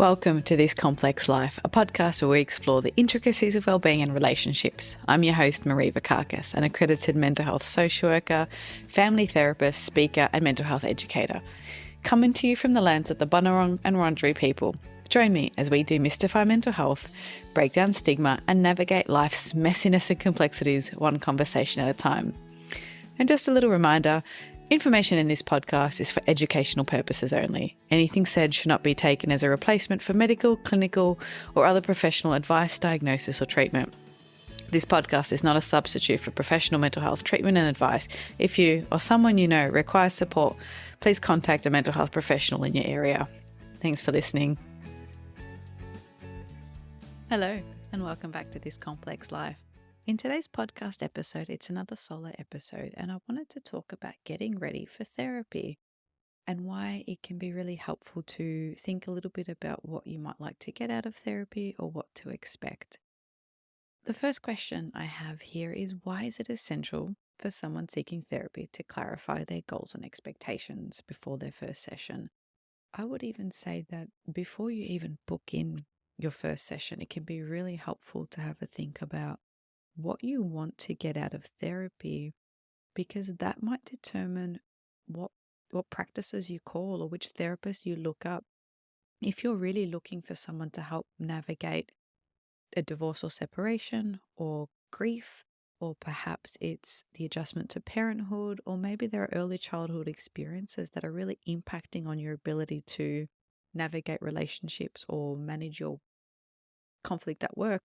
Welcome to This Complex Life, a podcast where we explore the intricacies of wellbeing and relationships. I'm your host, Marie Vakakis, an accredited mental health social worker, family therapist, speaker, and mental health educator. Coming to you from the lands of the Bunurong and Wurundjeri people. Join me as we demystify mental health, break down stigma, and navigate life's messiness and complexities one conversation at a time. And just a little reminder, information in this podcast is for educational purposes only. Anything said should not be taken as a replacement for medical, clinical, or other professional advice, diagnosis, or treatment. This podcast is not a substitute for professional mental health treatment and advice. If you or someone you know requires support, please contact a mental health professional in your area. Thanks for listening. Hello, and welcome back to This Complex Life. In today's podcast episode, it's another solo episode, and I wanted to talk about getting ready for therapy and why it can be really helpful to think a little bit about what you might like to get out of therapy or what to expect. The first question I have here is, why is it essential for someone seeking therapy to clarify their goals and expectations before their first session? I would even say that before you even book in your first session, it can be really helpful to have a think about what you want to get out of therapy, because that might determine what practices you call or which therapist you look up. If you're really looking for someone to help navigate a divorce or separation or grief, or perhaps it's the adjustment to parenthood, or maybe there are early childhood experiences that are really impacting on your ability to navigate relationships or manage your conflict at work,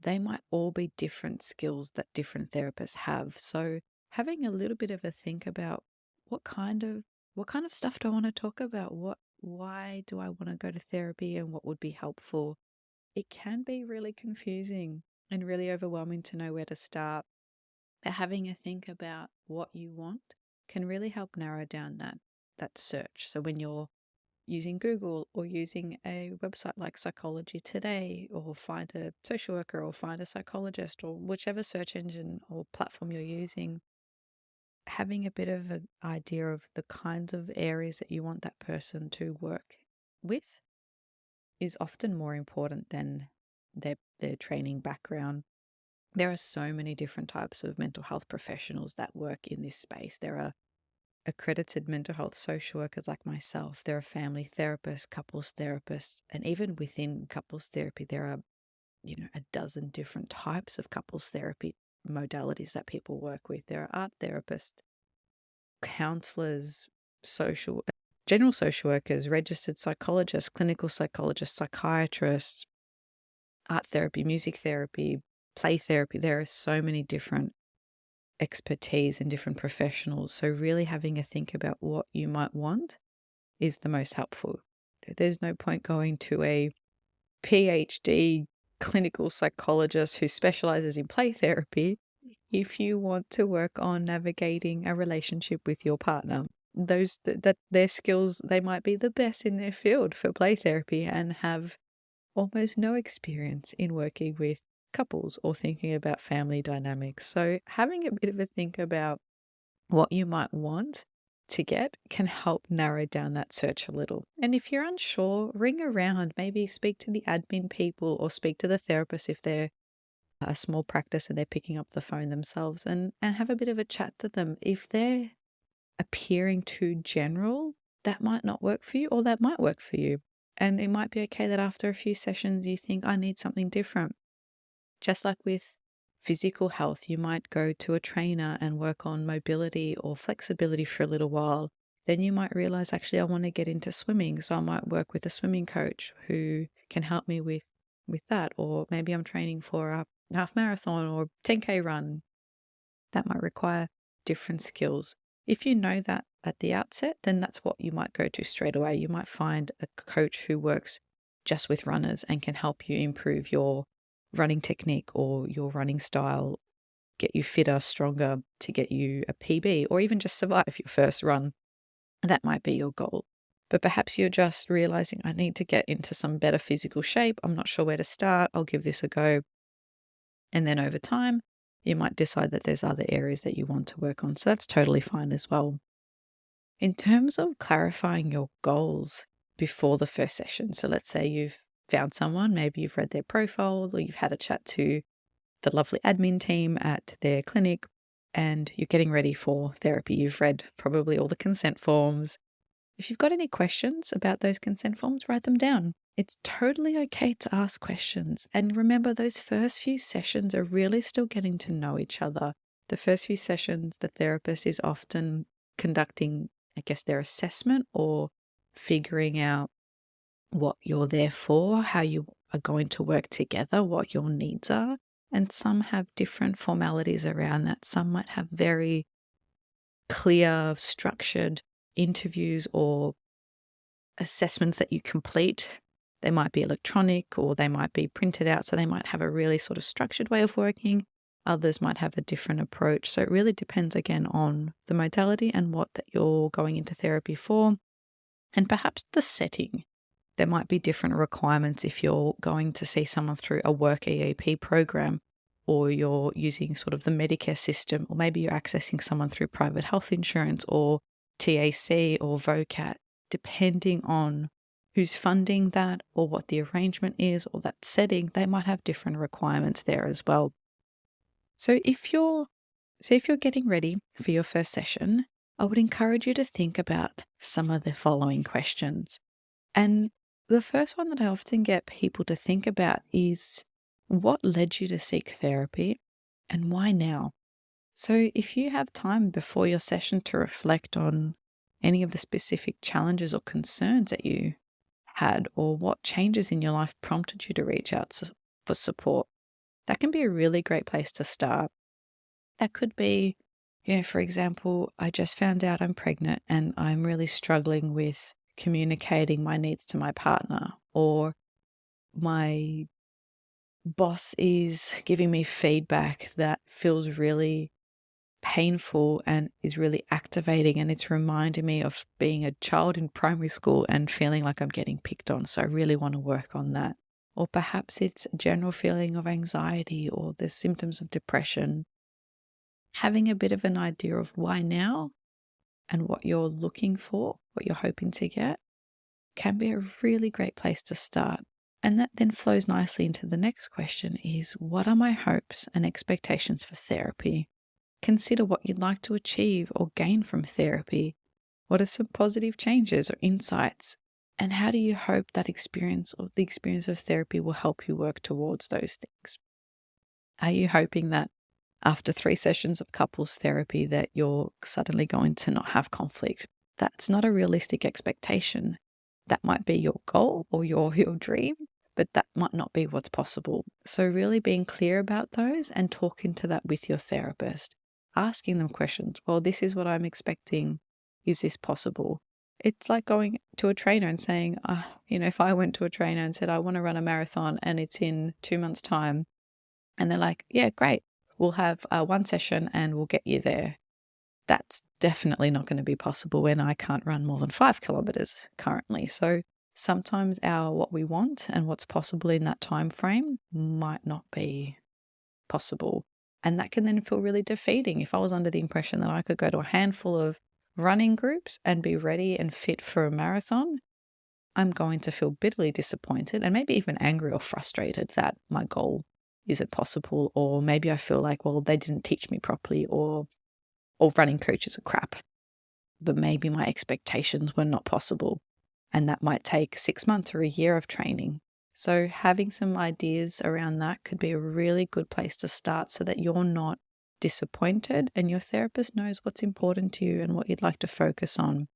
they might all be different skills that different therapists have. So having a little bit of a think about what kind of stuff do I want to talk about? Why do I want to go to therapy, and what would be helpful? It can be really confusing and really overwhelming to know where to start. But having a think about what you want can really help narrow down that search. So when you're using Google or using a website like Psychology Today, or find a social worker or find a psychologist, or whichever search engine or platform you're using, having a bit of an idea of the kinds of areas that you want that person to work with is often more important than their training background. There are so many different types of mental health professionals that work in this space. There are accredited mental health social workers like myself. There are family therapists, couples therapists, and even within couples therapy, there are, a dozen different types of couples therapy modalities that people work with. There are art therapists, counselors, general social workers, registered psychologists, clinical psychologists, psychiatrists, art therapy, music therapy, play therapy. There are so many different expertise and different professionals. So really having a think about what you might want is the most helpful. There's no point going to a PhD clinical psychologist who specializes in play therapy if you want to work on navigating a relationship with your partner. Those that their skills, they might be the best in their field for play therapy and have almost no experience in working with couples or thinking about family dynamics. So having a bit of a think about what you might want to get can help narrow down that search a little. And if you're unsure, ring around, maybe speak to the admin people or speak to the therapist if they're a small practice and they're picking up the phone themselves, and have a bit of a chat to them. If they're appearing too general, that might not work for you, or that might work for you. And it might be okay that after a few sessions you think, I need something different. Just like with physical health, you might go to a trainer and work on mobility or flexibility for a little while. Then you might realize, actually, I want to get into swimming. So I might work with a swimming coach who can help me with that. Or maybe I'm training for a half marathon or 10K run. That might require different skills. If you know that at the outset, then that's what you might go to straight away. You might find a coach who works just with runners and can help you improve your running technique or your running style, get you fitter, stronger, to get you a PB, or even just survive your first run. That might be your goal. But perhaps you're just realizing, I need to get into some better physical shape. I'm not sure where to start. I'll give this a go. And then over time, you might decide that there's other areas that you want to work on. So that's totally fine as well. In terms of clarifying your goals, before the first session. So let's say you've found someone, maybe you've read their profile or you've had a chat to the lovely admin team at their clinic and you're getting ready for therapy. You've read probably all the consent forms. If you've got any questions about those consent forms, write them down. It's totally okay to ask questions. And remember, those first few sessions are really still getting to know each other. The first few sessions, the therapist is often conducting, I guess, their assessment or figuring out what you're there for, how you are going to work together, what your needs are. And some have different formalities around that. Some might have very clear, structured interviews or assessments that you complete. They might be electronic or they might be printed out. So they might have a really sort of structured way of working. Others might have a different approach. So it really depends again on the modality and what that you're going into therapy for, and perhaps the setting. There might be different requirements if you're going to see someone through a work EAP program, or you're using sort of the Medicare system, or maybe you're accessing someone through private health insurance or TAC or VOCAT, depending on who's funding that or what the arrangement is or that setting, they might have different requirements there as well. So if you're getting ready for your first session, I would encourage you to think about some of the following questions. And the first one that I often get people to think about is, what led you to seek therapy and why now? So if you have time before your session to reflect on any of the specific challenges or concerns that you had, or what changes in your life prompted you to reach out for support, that can be a really great place to start. That could be, for example, I just found out I'm pregnant and I'm really struggling with communicating my needs to my partner, or my boss is giving me feedback that feels really painful and is really activating, and it's reminding me of being a child in primary school and feeling like I'm getting picked on. So I really want to work on that. Or perhaps it's a general feeling of anxiety or the symptoms of depression. Having a bit of an idea of why now and what you're looking for, what you're hoping to get, can be a really great place to start. And that then flows nicely into the next question is, what are my hopes and expectations for therapy? Consider what you'd like to achieve or gain from therapy. What are some positive changes or insights? And how do you hope that experience or the experience of therapy will help you work towards those things? Are you hoping that after 3 sessions of couples therapy that you're suddenly going to not have conflict? That's not a realistic expectation. That might be your goal or your dream, but that might not be what's possible. So really being clear about those and talking to that with your therapist, asking them questions. Well, this is what I'm expecting. Is this possible? It's like going to a trainer and saying, if I went to a trainer and said, I want to run a marathon and it's in 2 months' time, and they're like, yeah, great, we'll have 1 session and we'll get you there. That's definitely not going to be possible when I can't run more than 5 kilometers currently. So sometimes what we want and what's possible in that time frame might not be possible. And that can then feel really defeating. If I was under the impression that I could go to a handful of running groups and be ready and fit for a marathon, I'm going to feel bitterly disappointed and maybe even angry or frustrated that my goal isn't possible. Or maybe I feel like, well, they didn't teach me properly, or running coaches are crap. But maybe my expectations were not possible. And that might take 6 months or a year of training. So having some ideas around that could be a really good place to start so that you're not disappointed and your therapist knows what's important to you and what you'd like to focus on.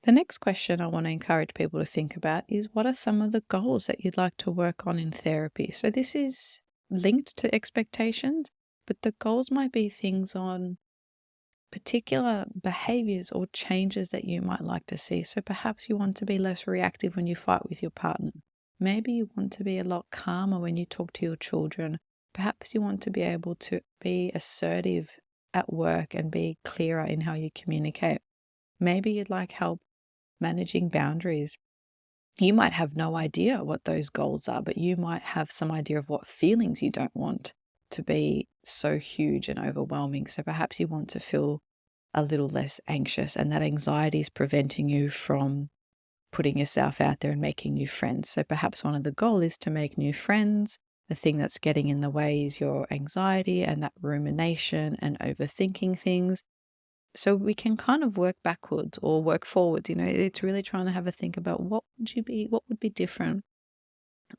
The next question I want to encourage people to think about is, what are some of the goals that you'd like to work on in therapy? So this is linked to expectations, but the goals might be things on particular behaviors or changes that you might like to see. So perhaps you want to be less reactive when you fight with your partner. Maybe you want to be a lot calmer when you talk to your children. Perhaps you want to be able to be assertive at work and be clearer in how you communicate. Maybe you'd like help managing boundaries. You might have no idea what those goals are, but you might have some idea of what feelings you don't want to be so huge and overwhelming. So perhaps you want to feel a little less anxious, and that anxiety is preventing you from putting yourself out there and making new friends. So perhaps one of the goals is to make new friends. The thing that's getting in the way is your anxiety and that rumination and overthinking things. So we can kind of work backwards or work forwards. It's really trying to have a think about what would be different.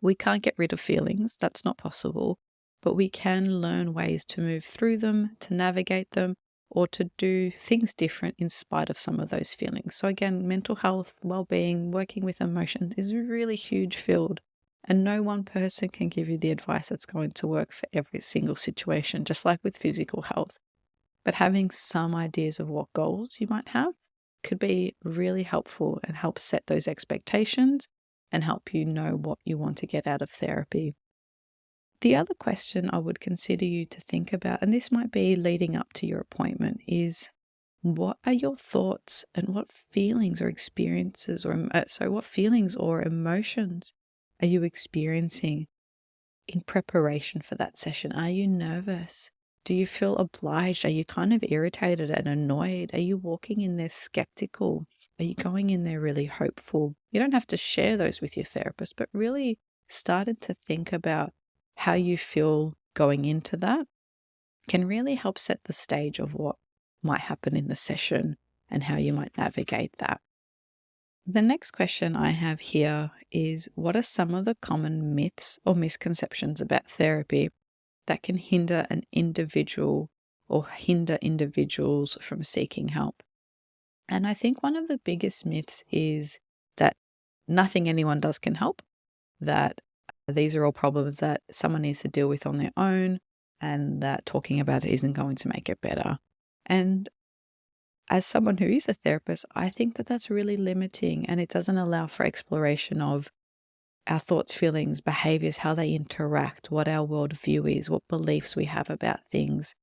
We can't get rid of feelings. That's not possible. But we can learn ways to move through them, to navigate them, or to do things different in spite of some of those feelings. So again, mental health, well-being, working with emotions is a really huge field. And no one person can give you the advice that's going to work for every single situation, just like with physical health. But having some ideas of what goals you might have could be really helpful and help set those expectations and help you know what you want to get out of therapy. The other question I would consider you to think about, and this might be leading up to your appointment, is what are your thoughts and what feelings or experiences what feelings or emotions are you experiencing in preparation for that session? Are you nervous? Do you feel obliged? Are you kind of irritated and annoyed? Are you walking in there skeptical? Are you going in there really hopeful? You don't have to share those with your therapist, but really started to think about how you feel going into that can really help set the stage of what might happen in the session and how you might navigate that. The next question I have here is, what are some of the common myths or misconceptions about therapy that can hinder an individual or hinder individuals from seeking help? And I think one of the biggest myths is that nothing anyone does can help, that these are all problems that someone needs to deal with on their own, and that talking about it isn't going to make it better. And as someone who is a therapist, I think that that's really limiting, and it doesn't allow for exploration of our thoughts, feelings, behaviors, how they interact, what our worldview is, what beliefs we have about things,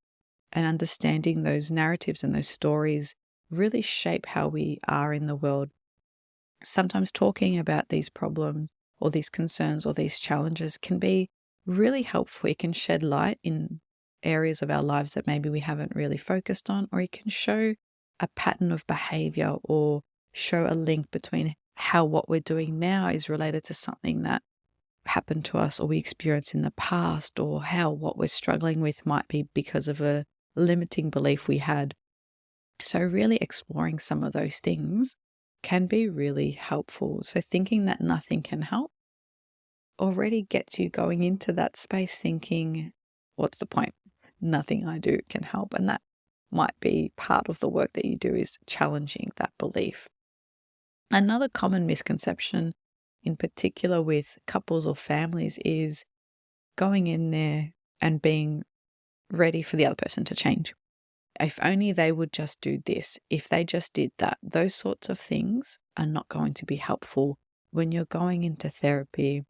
and understanding those narratives and those stories really shape how we are in the world. Sometimes talking about these problems or these concerns or these challenges can be really helpful. It can shed light in areas of our lives that maybe we haven't really focused on, or it can show a pattern of behavior or show a link between how what we're doing now is related to something that happened to us or we experienced in the past, or how what we're struggling with might be because of a limiting belief we had. So really exploring some of those things can be really helpful. So thinking that nothing can help already gets you going into that space thinking, what's the point? Nothing I do can help. And that might be part of the work that you do, is challenging that belief. Another common misconception, in particular with couples or families, is going in there and being ready for the other person to change. If only they would just do this, if they just did that, those sorts of things are not going to be helpful. When you're going into therapy,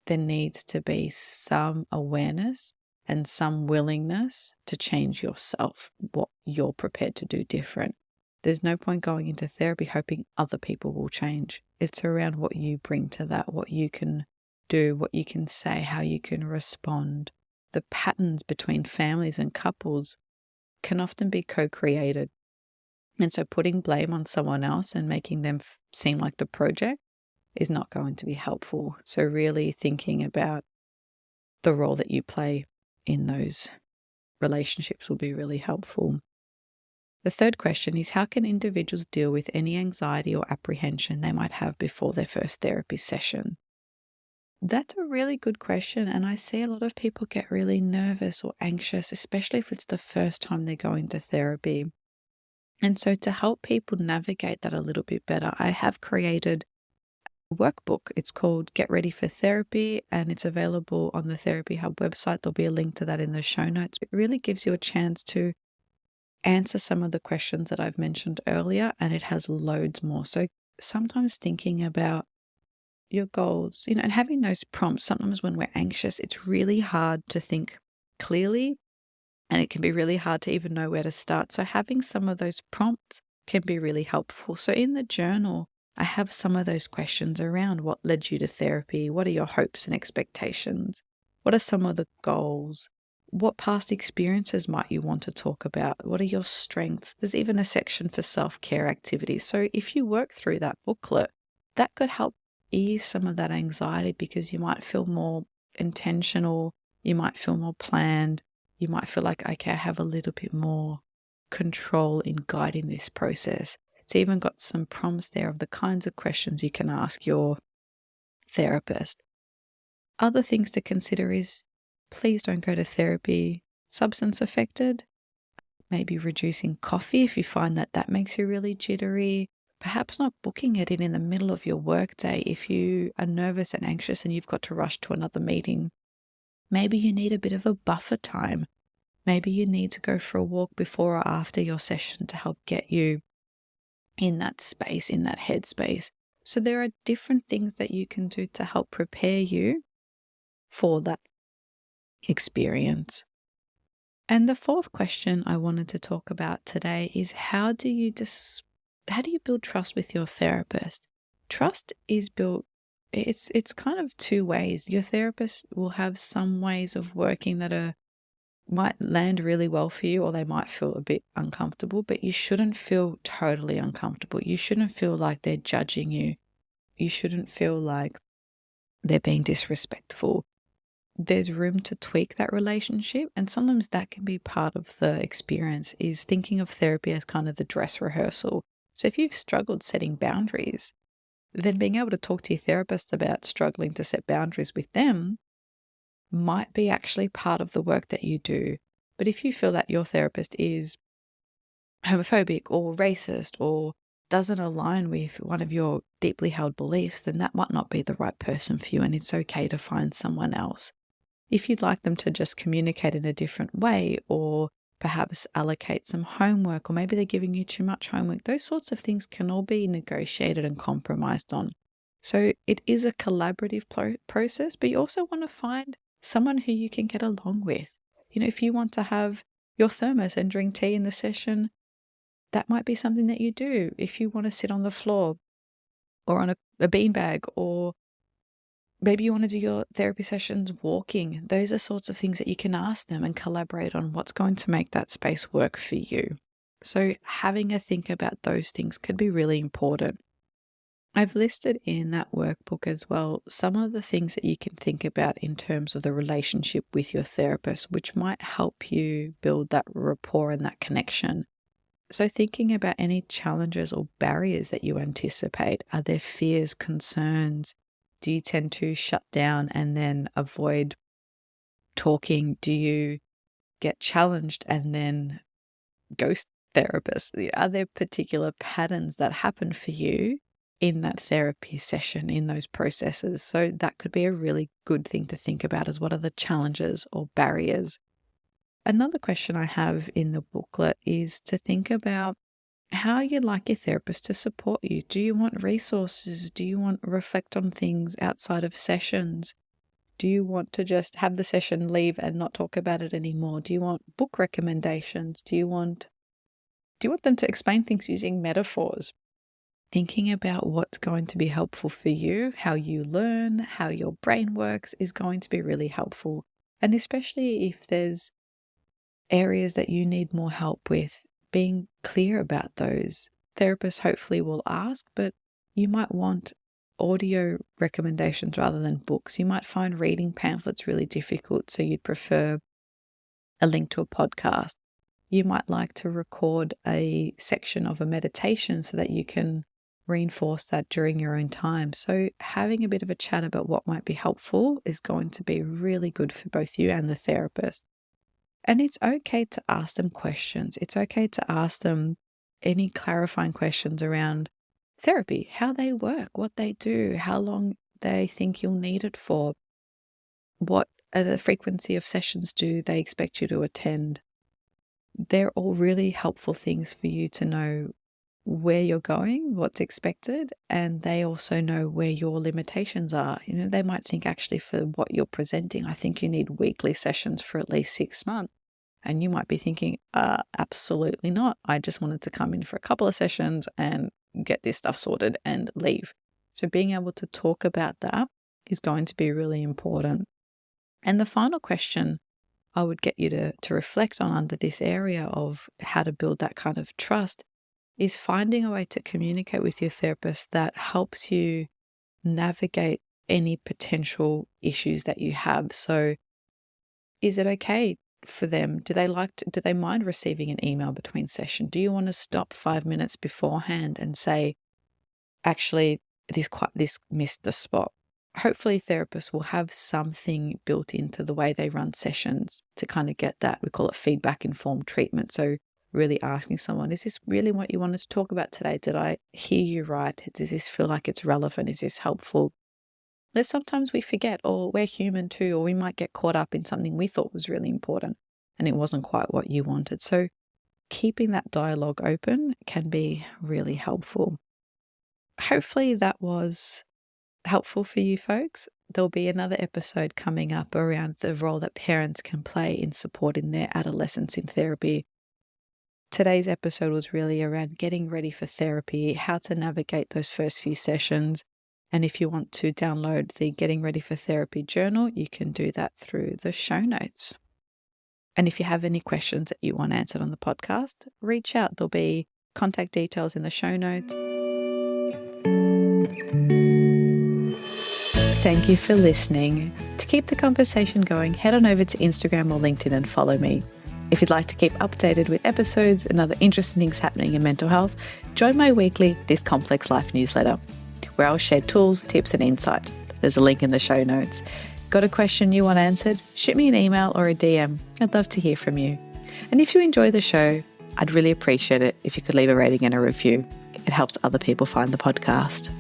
there needs to be some awareness and some willingness to change yourself, what you're prepared to do different. There's no point going into therapy hoping other people will change. It's around what you bring to that, what you can do, what you can say, how you can respond. The patterns between families and couples can often be co-created. And so putting blame on someone else and making them seem like the project is not going to be helpful. So really thinking about the role that you play in those relationships will be really helpful. The third question is, how can individuals deal with any anxiety or apprehension they might have before their first therapy session? That's a really good question, and I see a lot of people get really nervous or anxious, especially if it's the first time they're going to therapy. And so to help people navigate that a little bit better, I have created a workbook. It's called Get Ready for Therapy, and it's available on the Therapy Hub website. There'll be a link to that in the show notes. It really gives you a chance to answer some of the questions that I've mentioned earlier, and it has loads more. So sometimes thinking about your goals, and having those prompts. Sometimes when we're anxious, it's really hard to think clearly, and it can be really hard to even know where to start. So having some of those prompts can be really helpful. So in the journal, I have some of those questions around what led you to therapy, what are your hopes and expectations, what are some of the goals, what past experiences might you want to talk about, what are your strengths. There's even a section for self-care activities. So if you work through that booklet, that could help ease some of that anxiety, because you might feel more intentional, you might feel more planned, you might feel like, okay, I have a little bit more control in guiding this process. It's even got some prompts there of the kinds of questions you can ask your therapist. Other things to consider is, please don't go to therapy substance affected. Maybe reducing coffee if you find that that makes you really jittery. Perhaps not booking it in the middle of your workday if you are nervous and anxious and you've got to rush to another meeting. Maybe you need a bit of a buffer time. Maybe you need to go for a walk before or after your session to help get you in that space, in that headspace. So there are different things that you can do to help prepare you for that experience. And the fourth question I wanted to talk about today is, how do you build trust with your therapist? Trust is built, it's kind of two ways. Your therapist will have some ways of working that might land really well for you, or they might feel a bit uncomfortable, but you shouldn't feel totally uncomfortable. You shouldn't feel like they're judging you. You shouldn't feel like they're being disrespectful. There's room to tweak that relationship, and sometimes that can be part of the experience, is thinking of therapy as kind of the dress rehearsal. So if you've struggled setting boundaries, then being able to talk to your therapist about struggling to set boundaries with them might be actually part of the work that you do. But if you feel that your therapist is homophobic or racist or doesn't align with one of your deeply held beliefs, then that might not be the right person for you, and it's okay to find someone else. If you'd like them to just communicate in a different way, or perhaps allocate some homework, or maybe they're giving you too much homework, those sorts of things can all be negotiated and compromised on. So it is a collaborative process, but you also want to find someone who you can get along with. If you want to have your thermos and drink tea in the session, that might be something that you do. If you want to sit on the floor or on a beanbag, or maybe you want to do your therapy sessions walking, those are sorts of things that you can ask them and collaborate on what's going to make that space work for you. So having a think about those things could be really important. I've listed in that workbook as well some of the things that you can think about in terms of the relationship with your therapist, which might help you build that rapport and that connection. So thinking about any challenges or barriers that you anticipate. Are there fears, concerns? Do you tend to shut down and then avoid talking? Do you get challenged and then ghost therapists? Are there particular patterns that happen for you in that therapy session, in those processes? So that could be a really good thing to think about, as what are the challenges or barriers. Another question I have in the booklet is to think about how you'd like your therapist to support you. Do you want resources? Do you want to reflect on things outside of sessions? Do you want to just have the session, leave, and not talk about it anymore? Do you want book recommendations? Do you want them to explain things using metaphors? Thinking about what's going to be helpful for you, how you learn, how your brain works, is going to be really helpful. And especially if there's areas that you need more help with, being clear about those. Therapists hopefully will ask, but you might want audio recommendations rather than books. You might find reading pamphlets really difficult, so you'd prefer a link to a podcast. You might like to record a section of a meditation so that you can reinforce that during your own time. So having a bit of a chat about what might be helpful is going to be really good for both you and the therapist. And it's okay to ask them questions. It's okay to ask them any clarifying questions around therapy, how they work, what they do, how long they think you'll need it for, what are the frequency of sessions do they expect you to attend. They're all really helpful things for you to know where you're going, what's expected, and they also know where your limitations are. They might think, actually, for what you're presenting, I think you need weekly sessions for at least 6 months. And you might be thinking, absolutely not. I just wanted to come in for a couple of sessions and get this stuff sorted and leave. So being able to talk about that is going to be really important. And the final question I would get you to reflect on under this area of how to build that kind of trust is finding a way to communicate with your therapist that helps you navigate any potential issues that you have. So is it okay for them? Do they mind receiving an email between session? Do you want to stop 5 minutes beforehand and say, actually, this missed the spot? Hopefully therapists will have something built into the way they run sessions to kind of get that, we call it feedback informed treatment. So really asking someone, is this really what you wanted to talk about today? Did I hear you right? Does this feel like it's relevant? Is this helpful? But sometimes we forget, or we're human too, or we might get caught up in something we thought was really important and it wasn't quite what you wanted. So keeping that dialogue open can be really helpful. Hopefully that was helpful for you folks. There'll be another episode coming up around the role that parents can play in supporting their adolescents in therapy. Today's episode was really around getting ready for therapy, how to navigate those first few sessions. And if you want to download the Getting Ready for Therapy journal, you can do that through the show notes. And if you have any questions that you want answered on the podcast, reach out. There'll be contact details in the show notes. Thank you for listening. To keep the conversation going, head on over to Instagram or LinkedIn and follow me. If you'd like to keep updated with episodes and other interesting things happening in mental health, join my weekly This Complex Life newsletter, where I'll share tools, tips, and insight. There's a link in the show notes. Got a question you want answered? Shoot me an email or a DM. I'd love to hear from you. And if you enjoy the show, I'd really appreciate it if you could leave a rating and a review. It helps other people find the podcast.